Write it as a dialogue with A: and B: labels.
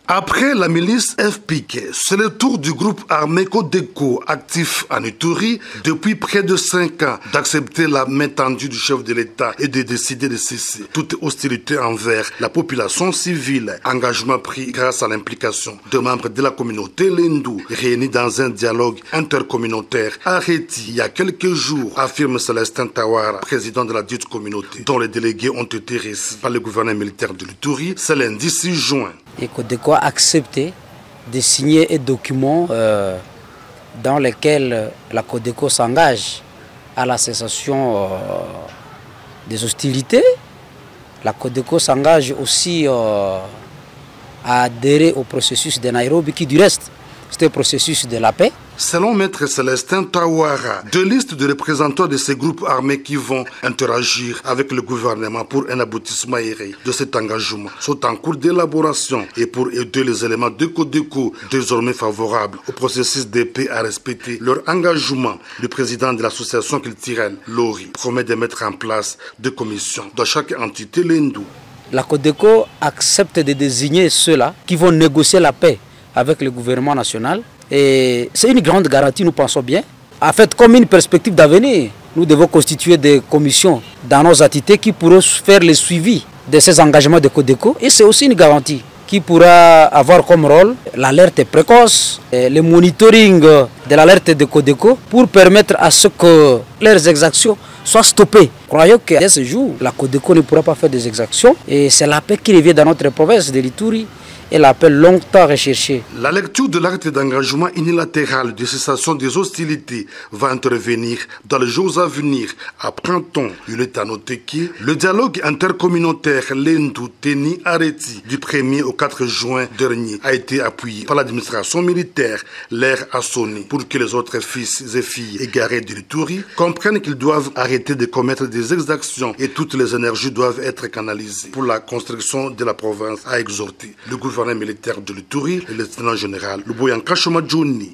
A: Après la milice FPK, c'est le tour du groupe armé Codeco actif en Ituri depuis près de 5 ans d'accepter la main tendue du chef de l'État et de décider de cesser toute hostilité envers la population civile. Engagement pris grâce à l'implication de membres de la communauté Lendu réunis dans un dialogue intercommunautaire arrêté il y a quelques jours, affirme Célestin Tawara, président de la dite communauté, dont les délégués ont été reçus par le gouverneur militaire de l'Ituri ce lundi 6 juin.
B: Et Codeco a accepté de signer un document dans lequel la Codeco s'engage à la cessation des hostilités. La Codeco s'engage aussi à adhérer au processus de Nairobi qui du reste, c'est un processus de la paix.
A: Selon Maître Célestin Tawara, 2 listes de représentants de ces groupes armés qui vont interagir avec le gouvernement pour un aboutissement aéré de cet engagement sont en cours d'élaboration et pour aider les éléments de Codeco désormais favorables au processus de paix à respecter leur engagement. Le président de l'association culturelle, Lori, promet de mettre en place 2 commissions dans chaque entité Lendu.
B: La Codeco accepte de désigner ceux-là qui vont négocier la paix avec le gouvernement national. Et c'est une grande garantie, nous pensons bien. En fait, comme une perspective d'avenir, nous devons constituer des commissions dans nos entités qui pourront faire le suivi de ces engagements de Codeco. Et c'est aussi une garantie qui pourra avoir comme rôle l'alerte précoce, le monitoring de l'alerte de Codeco pour permettre à ce que leurs exactions soient stoppées. Croyons qu'à ce jour, la Codeco ne pourra pas faire des exactions et c'est la paix qui revient dans notre province de l'Ituri. Et l'appel longtemps recherché.
A: La lecture de l'acte d'engagement unilatéral de cessation des hostilités va intervenir dans les jours à venir. Apprend-on, il est à noter que le dialogue intercommunautaire Lendu-Teni Areti du 1er au 4 juin dernier a été appuyé par l'administration militaire. L'air a sonné pour que les autres fils et filles égarés de l'Ituri comprennent qu'ils doivent arrêter de commettre des exactions et toutes les énergies doivent être canalisées pour la construction de la province, a exhorté le gouverneur militaire de l'Ituri, le lieutenant général Luboyanka Shoma Johnny.